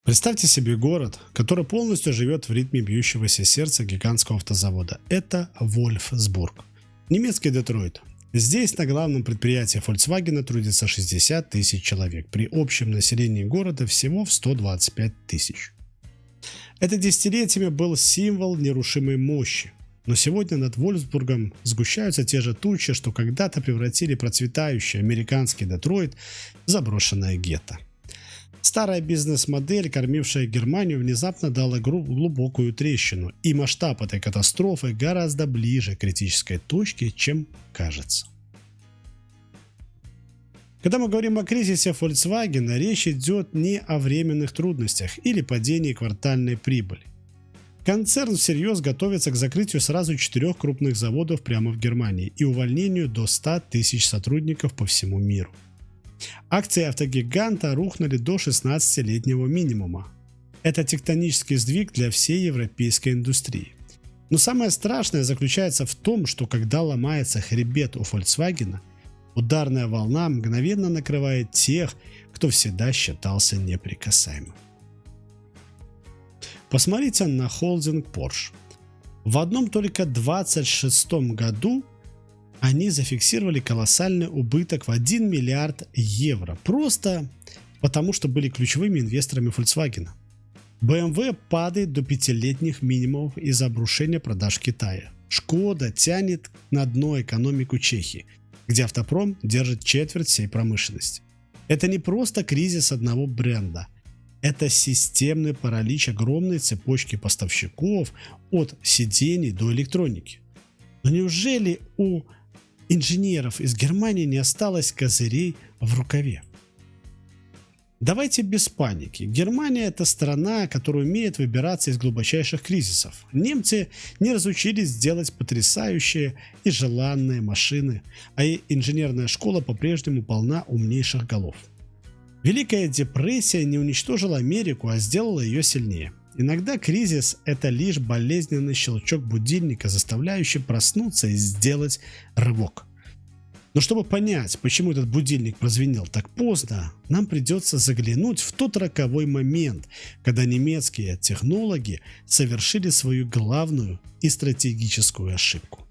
Представьте себе город, который полностью живет в ритме бьющегося сердца гигантского автозавода. Это Вольфсбург, немецкий Детройт. Здесь на главном предприятии Volkswagen трудится 60 тысяч человек, при общем населении города всего в 125 тысяч. Это десятилетиями был символ нерушимой мощи. Но сегодня над Вольфсбургом сгущаются те же тучи, что когда-то превратили процветающий американский Детройт в заброшенное гетто. Старая бизнес-модель, кормившая Германию, внезапно дала глубокую трещину, и масштаб этой катастрофы гораздо ближе к критической точке, чем кажется. Когда мы говорим о кризисе Volkswagen, речь идет не о временных трудностях или падении квартальной прибыли. Концерн всерьез готовится к закрытию сразу 4 крупных заводов прямо в Германии и увольнению до 100 тысяч сотрудников по всему миру. Акции автогиганта рухнули до 16-летнего минимума. Это тектонический сдвиг для всей европейской индустрии. Но самое страшное заключается в том, что когда ломается хребет у Volkswagen, ударная волна мгновенно накрывает тех, кто всегда считался неприкасаемым. Посмотрите на холдинг Porsche. В одном только 26 году они зафиксировали колоссальный убыток в 1 миллиард евро, просто потому что были ключевыми инвесторами Volkswagen. BMW падает до 5-летних минимумов из-за обрушения продаж в Китае. Шкода тянет на дно экономику Чехии, где автопром держит четверть всей промышленности. Это не просто кризис одного бренда. Это системный паралич огромной цепочки поставщиков от сидений до электроники. Но неужели у инженеров из Германии не осталось козырей в рукаве? Давайте без паники. Германия – это страна, которая умеет выбираться из глубочайших кризисов. Немцы не разучились делать потрясающие и желанные машины, а и инженерная школа по-прежнему полна умнейших голов. Великая депрессия не уничтожила Америку, а сделала ее сильнее. Иногда кризис – это лишь болезненный щелчок будильника, заставляющий проснуться и сделать рывок. Но чтобы понять, почему этот будильник прозвенел так поздно, нам придется заглянуть в тот роковой момент, когда немецкие технологи совершили свою главную и стратегическую ошибку.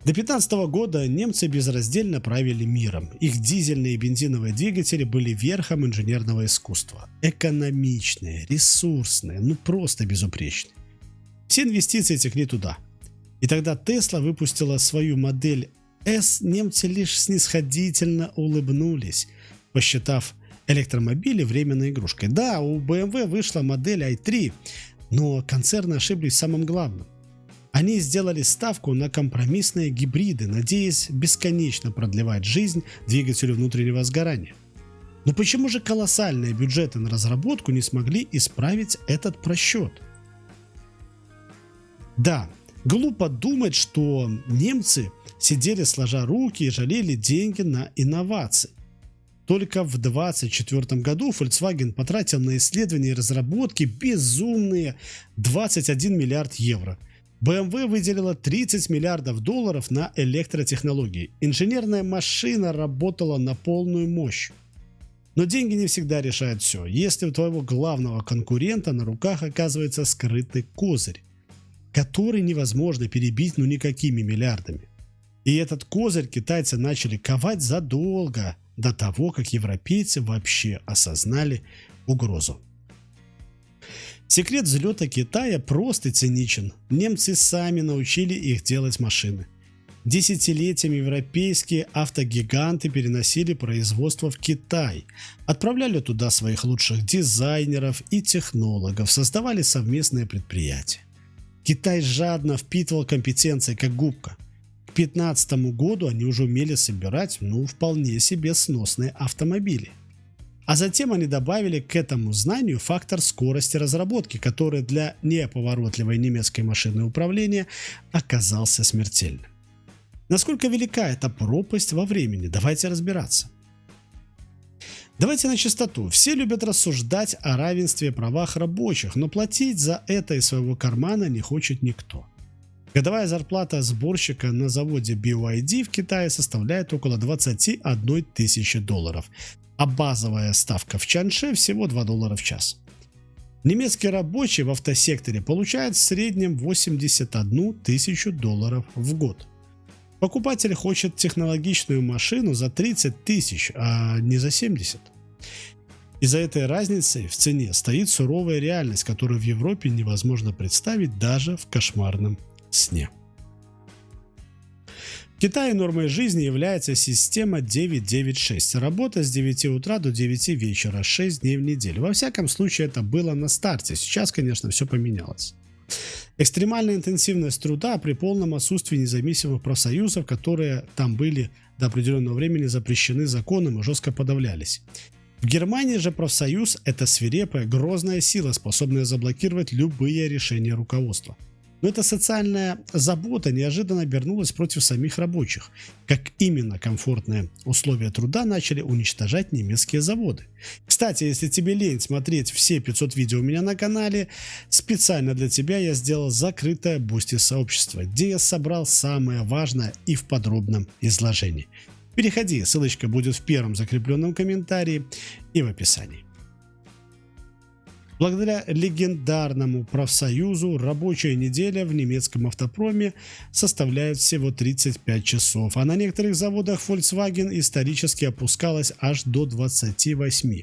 До 2015 года немцы безраздельно правили миром. Их дизельные и бензиновые двигатели были верхом инженерного искусства. Экономичные, ресурсные, просто безупречные. Все инвестиции текли туда. И тогда Tesla выпустила свою модель S, немцы лишь снисходительно улыбнулись, посчитав электромобили временной игрушкой. Да, у BMW вышла модель i3, но концерны ошиблись в самом главном. Они сделали ставку на компромиссные гибриды, надеясь бесконечно продлевать жизнь двигателю внутреннего сгорания. Но почему же колоссальные бюджеты на разработку не смогли исправить этот просчет? Да, глупо думать, что немцы сидели сложа руки и жалели деньги на инновации. Только в 2024 году Volkswagen потратил на исследования и разработки безумные 21 миллиард евро. BMW выделила 30 миллиардов долларов на электротехнологии. Инженерная машина работала на полную мощь. Но деньги не всегда решают все. Если у твоего главного конкурента на руках оказывается скрытый козырь, который невозможно перебить никакими миллиардами. И этот козырь китайцы начали ковать задолго до того, как европейцы вообще осознали угрозу. Секрет взлета Китая прост и циничен. Немцы сами научили их делать машины. Десятилетиями европейские автогиганты переносили производство в Китай, отправляли туда своих лучших дизайнеров и технологов, создавали совместные предприятия. Китай жадно впитывал компетенции как губка. К 2015 году они уже умели собирать, вполне себе сносные автомобили. А затем они добавили к этому знанию фактор скорости разработки, который для неповоротливой немецкой машины управления оказался смертельным. Насколько велика эта пропасть во времени? Давайте разбираться. Давайте на чистоту. Все любят рассуждать о равенстве и правах рабочих, но платить за это из своего кармана не хочет никто. Годовая зарплата сборщика на заводе BYD в Китае составляет около 21 тысячи долларов. а базовая ставка в Чанше всего $2 в час. Немецкий рабочий в автосекторе получает в среднем $81 000 в год. Покупатель хочет технологичную машину за 30 тысяч, а не за 70. Из-за этой разницы в цене стоит суровая реальность, которую в Европе невозможно представить даже в кошмарном сне. В Китае нормой жизни является система 9-9-6. Работа с 9 утра до 9 вечера, 6 дней в неделю. Во всяком случае, это было на старте. Сейчас, конечно, все поменялось. Экстремальная интенсивность труда при полном отсутствии независимых профсоюзов, которые там были до определенного времени запрещены законом и жестко подавлялись. В Германии же профсоюз – это свирепая, грозная сила, способная заблокировать любые решения руководства. Но эта социальная забота неожиданно обернулась против самих рабочих. Как именно комфортные условия труда начали уничтожать немецкие заводы. Кстати, если тебе лень смотреть все 500 видео у меня на канале, специально для тебя я сделал закрытое Boosty сообщество, где я собрал самое важное и в подробном изложении. Переходи, ссылочка будет в первом закрепленном комментарии и в описании. Благодаря легендарному профсоюзу рабочая неделя в немецком автопроме составляет всего 35 часов, а на некоторых заводах Volkswagen исторически опускалась аж до 28.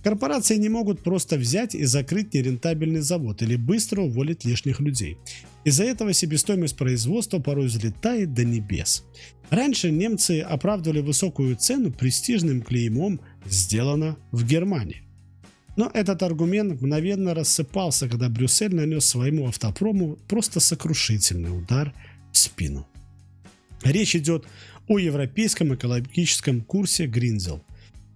Корпорации не могут просто взять и закрыть нерентабельный завод или быстро уволить лишних людей. Из-за этого себестоимость производства порой взлетает до небес. Раньше немцы оправдывали высокую цену престижным клеймом «Сделано в Германии». Но этот аргумент мгновенно рассыпался, когда Брюссель нанес своему автопрому просто сокрушительный удар в спину. Речь идет о европейском экологическом курсе Гринзел.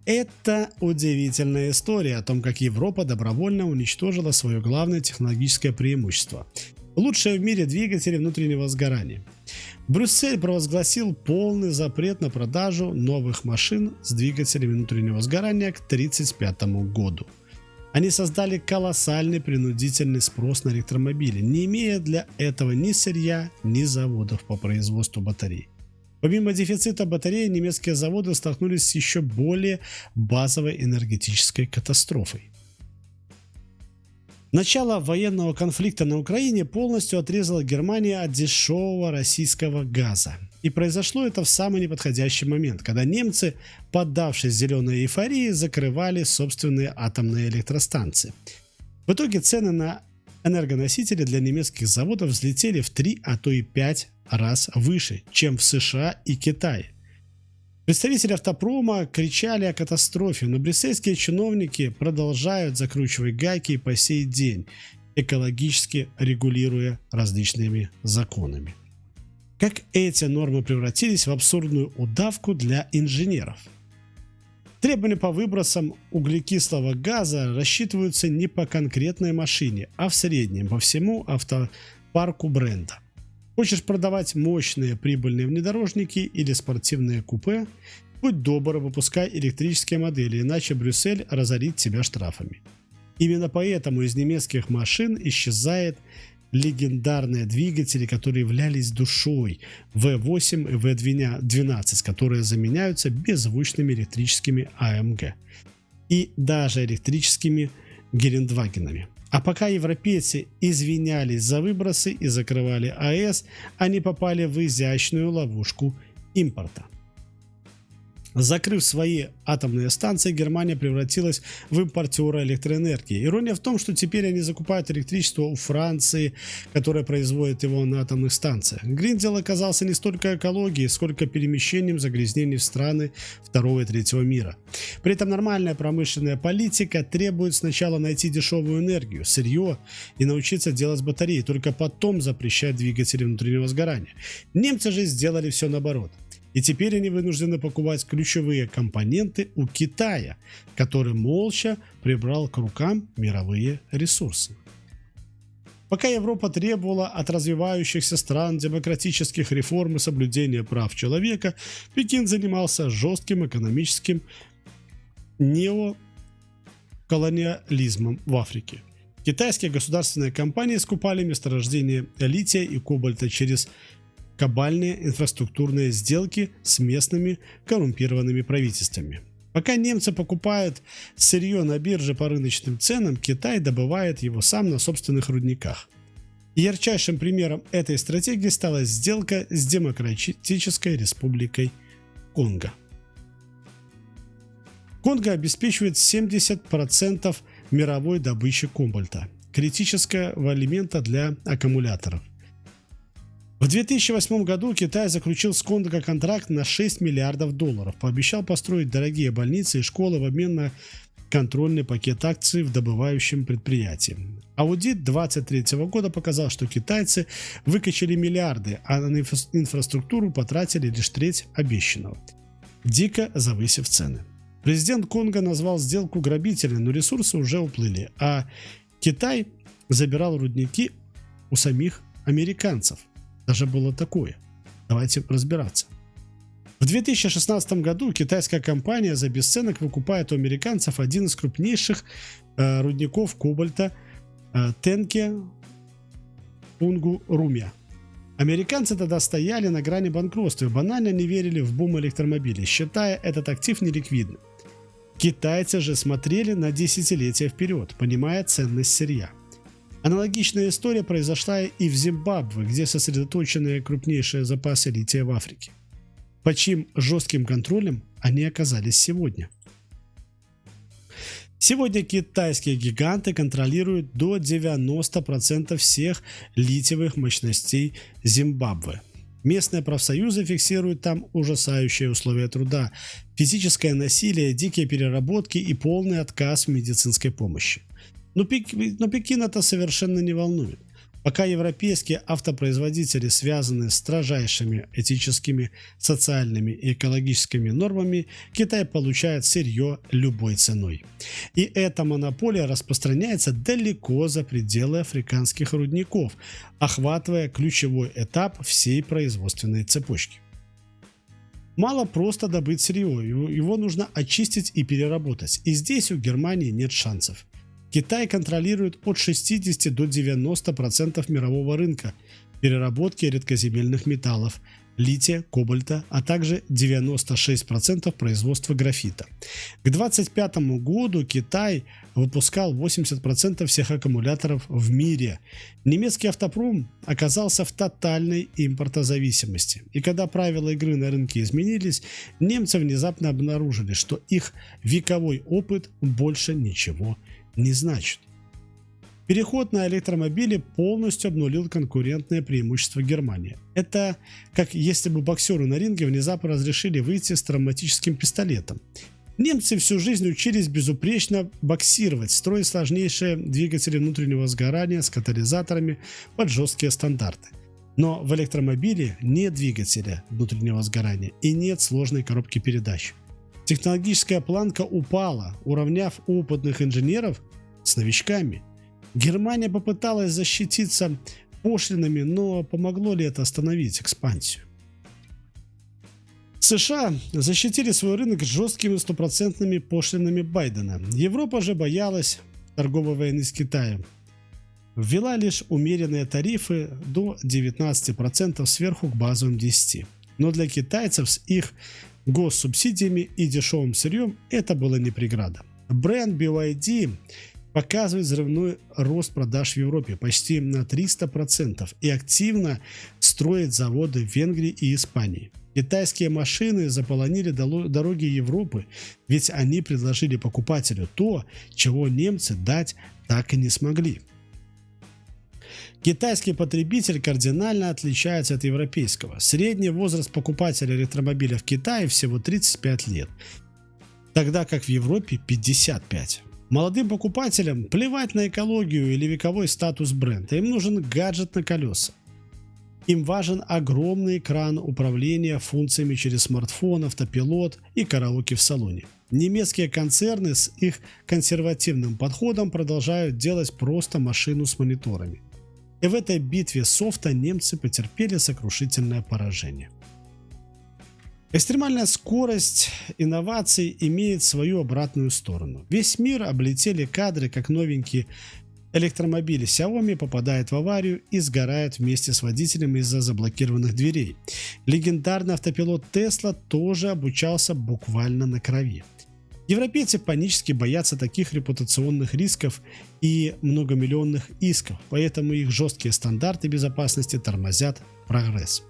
Это удивительная история о том, как Европа добровольно уничтожила свое главное технологическое преимущество – лучшие в мире двигатели внутреннего сгорания. Брюссель провозгласил полный запрет на продажу новых машин с двигателями внутреннего сгорания к 1935 году. Они создали колоссальный принудительный спрос на электромобили, не имея для этого ни сырья, ни заводов по производству батарей. Помимо дефицита батарей, немецкие заводы столкнулись с еще более базовой энергетической катастрофой. Начало военного конфликта на Украине полностью отрезало Германию от дешевого российского газа. И произошло это в самый неподходящий момент, когда немцы, поддавшись зеленой эйфории, закрывали собственные атомные электростанции. В итоге цены на энергоносители для немецких заводов взлетели в 3, а то и 5 раз выше, чем в США и Китае. Представители автопрома кричали о катастрофе, но брюссельские чиновники продолжают закручивать гайки и по сей день, экологически регулируя различными законами. Как эти нормы превратились в абсурдную удавку для инженеров? Требования по выбросам углекислого газа рассчитываются не по конкретной машине, а в среднем по всему автопарку бренда. Хочешь продавать мощные прибыльные внедорожники или спортивные купе? Будь добр, выпускай электрические модели, иначе Брюссель разорит тебя штрафами. Именно поэтому из немецких машин исчезают легендарные двигатели, которые являлись душой V8 и V12, которые заменяются беззвучными электрическими AMG и даже электрическими Гелендвагенами. А пока европейцы извинялись за выбросы и закрывали АЭС, они попали в изящную ловушку импорта. Закрыв свои атомные станции, Германия превратилась в импортера электроэнергии. Ирония в том, что теперь они закупают электричество у Франции, которая производит его на атомных станциях. Гринзел оказался не столько экологией, сколько перемещением загрязнений в страны второго и третьего мира. При этом нормальная промышленная политика требует сначала найти дешевую энергию, сырье и научиться делать батареи, только потом запрещать двигатели внутреннего сгорания. Немцы же сделали все наоборот. И теперь они вынуждены покупать ключевые компоненты у Китая, который молча прибрал к рукам мировые ресурсы. Пока Европа требовала от развивающихся стран демократических реформ и соблюдения прав человека, Пекин занимался жестким экономическим неоколониализмом в Африке. Китайские государственные компании скупали месторождения лития и кобальта через кабальные инфраструктурные сделки с местными коррумпированными правительствами. Пока немцы покупают сырье на бирже по рыночным ценам, Китай добывает его сам на собственных рудниках. И ярчайшим примером этой стратегии стала сделка с Демократической Республикой Конго. Конго обеспечивает 70% мировой добычи кобальта, критического элемента для аккумуляторов. В 2008 году Китай заключил с Конго контракт на $6 миллиардов, пообещал построить дорогие больницы и школы в обмен на контрольный пакет акций в добывающем предприятии. Аудит 2023 года показал, что китайцы выкачали миллиарды, а на инфраструктуру потратили лишь треть обещанного, дико завысив цены. Президент Конго назвал сделку грабительной, но ресурсы уже уплыли, а Китай забирал рудники у самих американцев. Даже было такое. Давайте разбираться. В 2016 году китайская компания за бесценок выкупает у американцев один из крупнейших рудников кобальта Тенке Пунгу-Румя. Американцы тогда стояли на грани банкротства и банально не верили в бум электромобилей, считая этот актив неликвидным. Китайцы же смотрели на десятилетия вперед, понимая ценность сырья. Аналогичная история произошла и в Зимбабве, где сосредоточены крупнейшие запасы лития в Африке. Под чьим жестким контролем они оказались сегодня? Сегодня китайские гиганты контролируют до 90% всех литиевых мощностей Зимбабве. Местные профсоюзы фиксируют там ужасающие условия труда, физическое насилие, дикие переработки и полный отказ в медицинской помощи. Но Пекин это совершенно не волнует. Пока европейские автопроизводители связаны с строжайшими этическими, социальными и экологическими нормами, Китай получает сырье любой ценой. И эта монополия распространяется далеко за пределы африканских рудников, охватывая ключевой этап всей производственной цепочки. Мало просто добыть сырье, его нужно очистить и переработать, и здесь у Германии нет шансов. Китай контролирует от 60 до 90% мирового рынка переработки редкоземельных металлов, лития, кобальта, а также 96% производства графита. К 2025 году Китай выпускал 80% всех аккумуляторов в мире. Немецкий автопром оказался в тотальной импортозависимости. И когда правила игры на рынке изменились, немцы внезапно обнаружили, что их вековой опыт больше ничего не значит. Переход на электромобили полностью обнулил конкурентное преимущество Германии. Это как если бы боксеру на ринге внезапно разрешили выйти с травматическим пистолетом. Немцы всю жизнь учились безупречно боксировать, строить сложнейшие двигатели внутреннего сгорания с катализаторами под жесткие стандарты. Но в электромобиле нет двигателя внутреннего сгорания и нет сложной коробки передач. Технологическая планка упала, уравняв опытных инженеров с новичками. Германия попыталась защититься пошлинами, но помогло ли это остановить экспансию? США защитили свой рынок жесткими стопроцентными пошлинами Байдена. Европа же боялась торговой войны с Китаем. Ввела лишь умеренные тарифы до 19% сверху к базовым 10%. Но для китайцев с их госсубсидиями и дешевым сырьем это было не преграда. Бренд BYD показывает взрывной рост продаж в Европе почти на 300% и активно строит заводы в Венгрии и Испании. Китайские машины заполонили дороги Европы, ведь они предложили покупателю то, чего немцы дать так и не смогли. Китайский потребитель кардинально отличается от европейского. Средний возраст покупателя электромобиля в Китае всего 35 лет, тогда как в Европе 55. Молодым покупателям плевать на экологию или вековой статус бренда, им нужен гаджет на колеса. Им важен огромный экран управления функциями через смартфон, автопилот и караоке в салоне. Немецкие концерны с их консервативным подходом продолжают делать просто машину с мониторами. И в этой битве софта немцы потерпели сокрушительное поражение. Экстремальная скорость инноваций имеет свою обратную сторону. Весь мир облетели кадры, как новенький электромобиль Xiaomi попадает в аварию и сгорает вместе с водителем из-за заблокированных дверей. Легендарный автопилот Tesla тоже обучался буквально на крови. Европейцы панически боятся таких репутационных рисков и многомиллионных исков, поэтому их жесткие стандарты безопасности тормозят прогресс.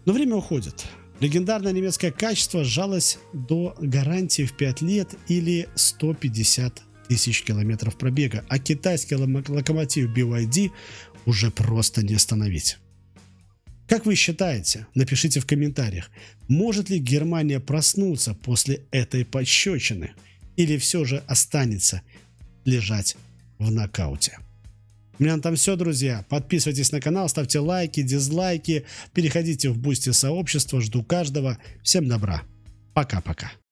Но время уходит. Легендарное немецкое качество сжалось до гарантии в 5 лет или 150 тысяч километров пробега, а китайский локомотив BYD уже просто не остановить. Как вы считаете? Напишите в комментариях, может ли Германия проснуться после этой пощечины или все же останется лежать в нокауте? У меня на этом все, друзья. Подписывайтесь на канал, ставьте лайки, дизлайки, переходите в Бусти сообщество, жду каждого. Всем добра. Пока-пока.